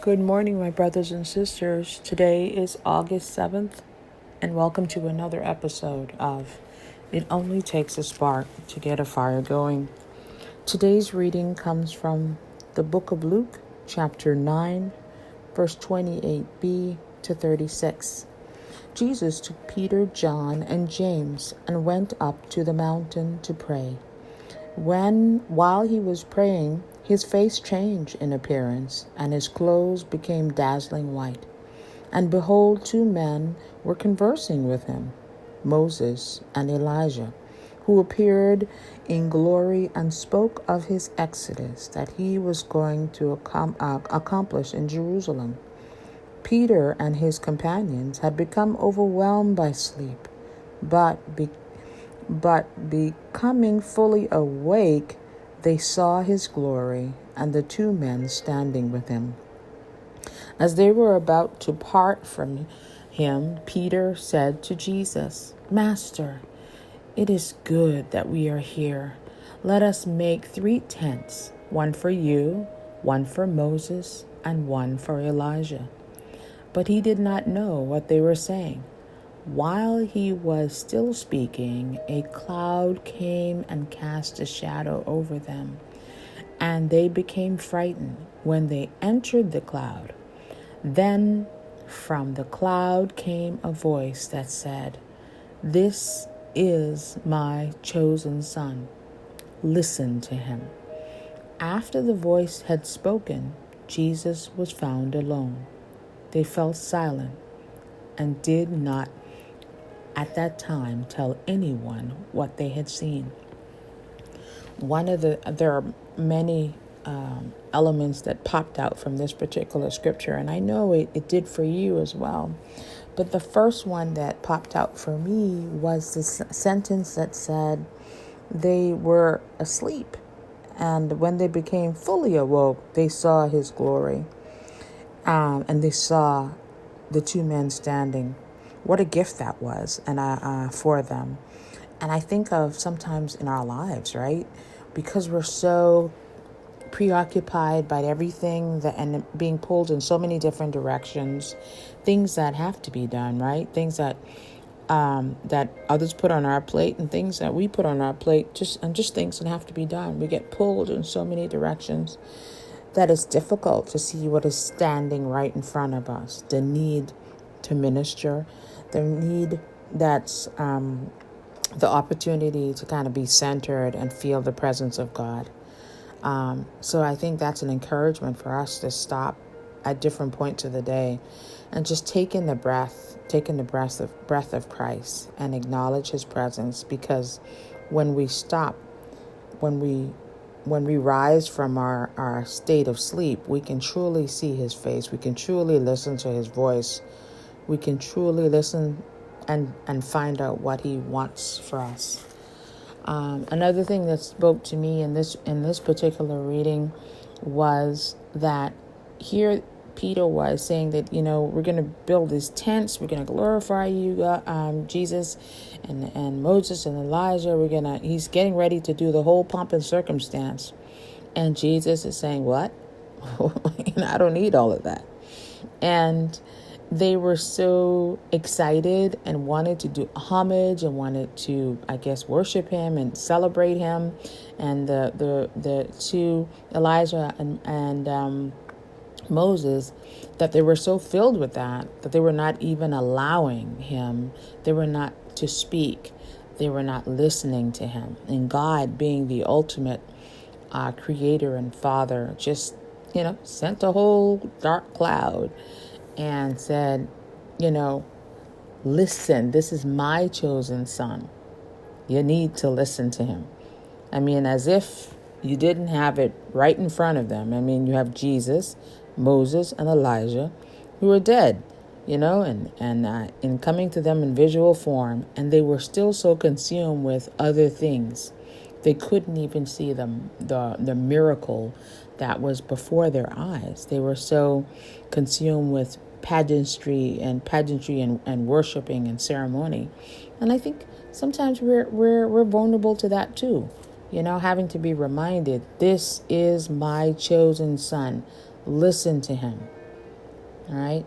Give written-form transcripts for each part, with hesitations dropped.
Good morning, my brothers and sisters. Today is August 7th, and welcome to another episode of It Only Takes a Spark to Get a Fire Going. Today's reading comes from the book of Luke, chapter 9, verse 28b to 36. Jesus took Peter, John, and James and went up to the mountain to pray. While he was praying, his face changed in appearance, and his clothes became dazzling white. And behold, two men were conversing with him, Moses and Elijah, who appeared in glory and spoke of his exodus that he was going to accomplish in Jerusalem. Peter and his companions had become overwhelmed by sleep, but becoming fully awake, they saw his glory and the two men standing with him. As they were about to part from him, Peter said to Jesus, "Master, it is good that we are here. Let us make 3 tents, one for you, one for Moses, and one for Elijah." But he did not know what they were saying. While he was still speaking, a cloud came and cast a shadow over them, and they became frightened when they entered the cloud. Then from the cloud came a voice that said, "This is my chosen son. Listen to him." After the voice had spoken, Jesus was found alone. They fell silent and did not at that time tell anyone what they had seen. There are many elements that popped out from this particular scripture, and I know it did for you as well. But the first one that popped out for me was this sentence that said they were asleep, and when they became fully awoke, they saw his glory, and they saw the two men standing. What a gift that was, and for them. And I think of sometimes in our lives, right? Because we're so preoccupied by everything and being pulled in so many different directions, things that have to be done, right? Things that that others put on our plate, and things that we put on our plate, just things that have to be done. We get pulled in so many directions that it's difficult to see what is standing right in front of us. The need to minister, the need that's the opportunity to kind of be centered and feel the presence of God. So I think that's an encouragement for us to stop at different points of the day and just take in the breath of Christ and acknowledge his presence, because when we stop, when we rise from our state of sleep, we can truly see his face. We can truly listen to his voice. We can truly listen and find out what he wants for us. Another thing that spoke to me in this particular reading was that here Peter was saying that, we're going to build these tents. We're going to glorify you, Jesus, and Moses and Elijah. He's getting ready to do the whole pomp and circumstance. And Jesus is saying, what? I don't need all of that. And they were so excited and wanted to do homage and wanted to, worship him and celebrate him. And the two, Elijah and Moses, that they were so filled with that they were not even allowing him. They were not to speak. They were not listening to him. And God, being the ultimate creator and father, just, sent a whole dark cloud and said, listen, this is my chosen son. You need to listen to him. As if you didn't have it right in front of them. You have Jesus, Moses, and Elijah, who are dead, and in coming to them in visual form, and they were still so consumed with other things. They couldn't even see the miracle that was before their eyes. They were so consumed with pageantry and worshiping and ceremony. And I think sometimes we're vulnerable to that too. Having to be reminded, this is my chosen son. Listen to him. All right.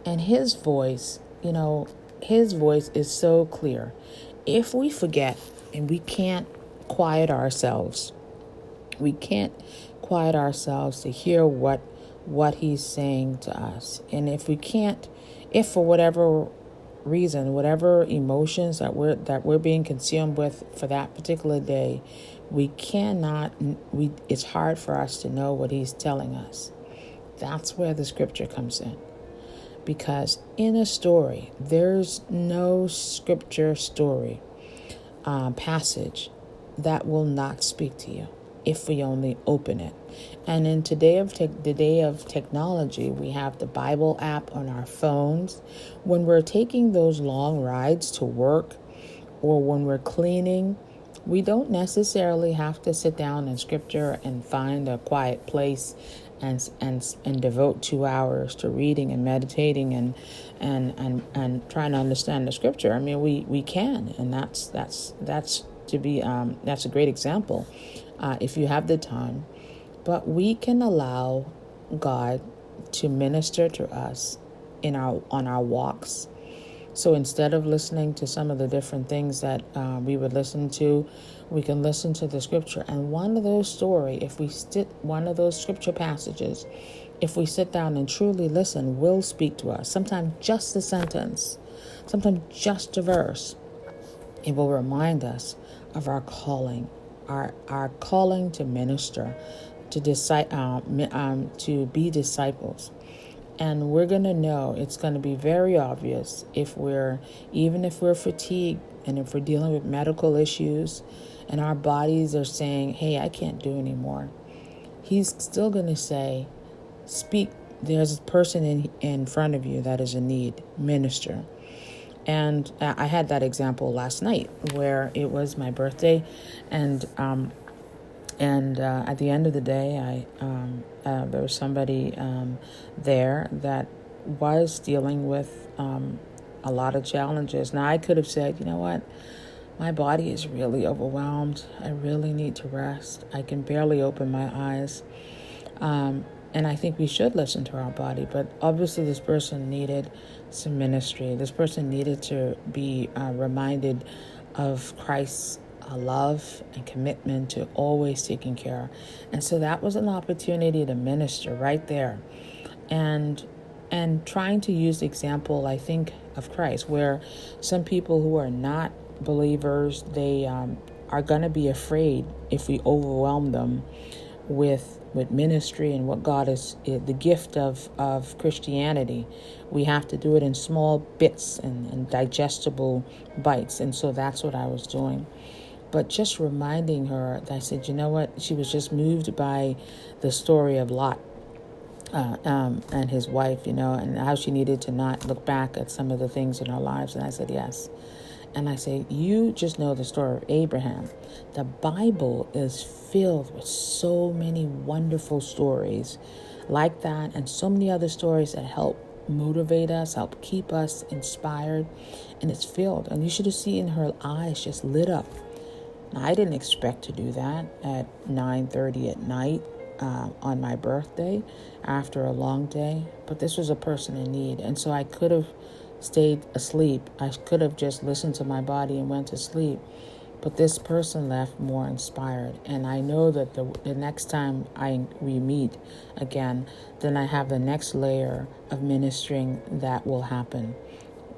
And his voice, his voice is so clear. If we forget and we can't quiet ourselves, we can't quiet ourselves to hear what he's saying to us. And if for whatever reason, whatever emotions that we're being consumed with for that particular day, it's hard for us to know what he's telling us. That's where the scripture comes in. Because in a story, there's no scripture story passage that will not speak to you if we only open it. And in the day of technology, we have the Bible app on our phones. When we're taking those long rides to work or when we're cleaning, we don't necessarily have to sit down in scripture and find a quiet place and devote 2 hours to reading and meditating and trying to understand the scripture. I mean, we can, and that's a great example if you have the time. But we can allow God to minister to us on our walks. So instead of listening to some of the different things that we would listen to, we can listen to the scripture. And one of those scripture passages, if we sit down and truly listen, will speak to us. Sometimes just a sentence, sometimes just a verse. It will remind us of our calling, our calling to minister, to be disciples. And we're going to know, it's going to be very obvious even if we're fatigued and if we're dealing with medical issues and our bodies are saying, hey, I can't do anymore. He's still going to say, speak. There's a person in front of you that is in need. Minister. And I had that example last night where it was my birthday, and at the end of the day, there was somebody there that was dealing with a lot of challenges. Now, I could have said, you know what? My body is really overwhelmed. I really need to rest. I can barely open my eyes. And I think we should listen to our body. But obviously, this person needed some ministry. This person needed to be reminded of Christ's love and commitment to always taking care. And so that was an opportunity to minister right there. And trying to use the example, I think, of Christ, where some people who are not believers, they are going to be afraid if we overwhelm them with ministry and what God is, the gift of Christianity. We have to do it in small bits and digestible bites. And so that's what I was doing. But just reminding her that I said, you know what? She was just moved by the story of Lot and his wife, and how she needed to not look back at some of the things in her lives. And I said, yes. And I say, you just know the story of Abraham. The Bible is filled with so many wonderful stories like that, and so many other stories that help motivate us, help keep us inspired. And it's filled. And you should have seen her eyes just lit up. Now, I didn't expect to do that at 9:30 at night on my birthday after a long day. But this was a person in need. And so I could have stayed asleep. I could have just listened to my body and went to sleep. But this person left more inspired. And I know that the next time we meet again, then I have the next layer of ministering that will happen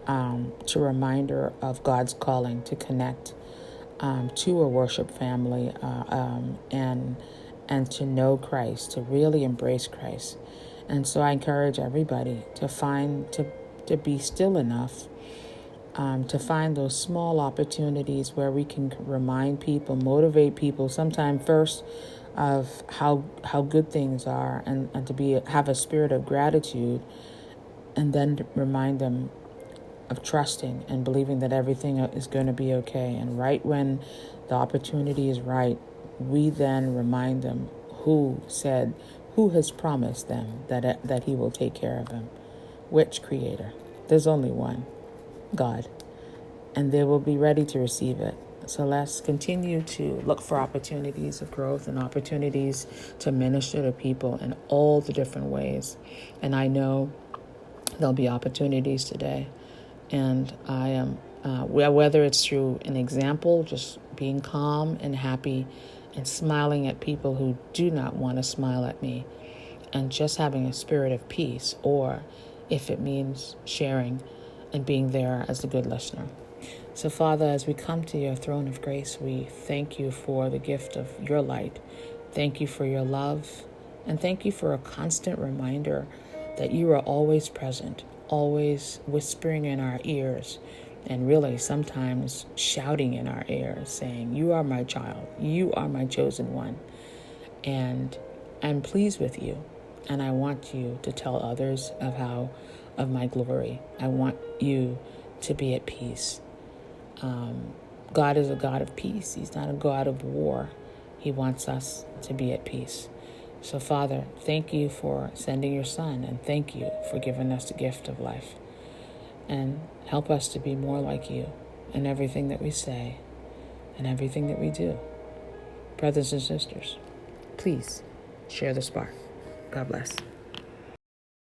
to remind her of God's calling to connect to a worship family and to know Christ, to really embrace Christ. And so I encourage everybody to be still enough to find those small opportunities where we can remind people, motivate people, sometimes first of how good things are, and to have a spirit of gratitude, and then to remind them of trusting and believing that everything is going to be okay. And right when the opportunity is right, we then remind them who has promised them that he will take care of them. Which Creator? There's only one, God. And they will be ready to receive it. So let's continue to look for opportunities of growth and opportunities to minister to people in all the different ways. And I know There'll be opportunities today. And I am, whether it's through an example, just being calm and happy and smiling at people who do not want to smile at me, and just having a spirit of peace, or if it means sharing and being there as a good listener. So, Father, as we come to your throne of grace, we thank you for the gift of your light. Thank you for your love. And thank you for a constant reminder that you are always present, always whispering in our ears, and really sometimes shouting in our ears, saying, you are my child, you are my chosen one. And I'm pleased with you. And I want you to tell others of my glory. I want you to be at peace. God is a God of peace. He's not a God of war. He wants us to be at peace. So, Father, thank you for sending your Son, and thank you for giving us the gift of life. And help us to be more like you in everything that we say and everything that we do. Brothers and sisters, please share the spark. God bless.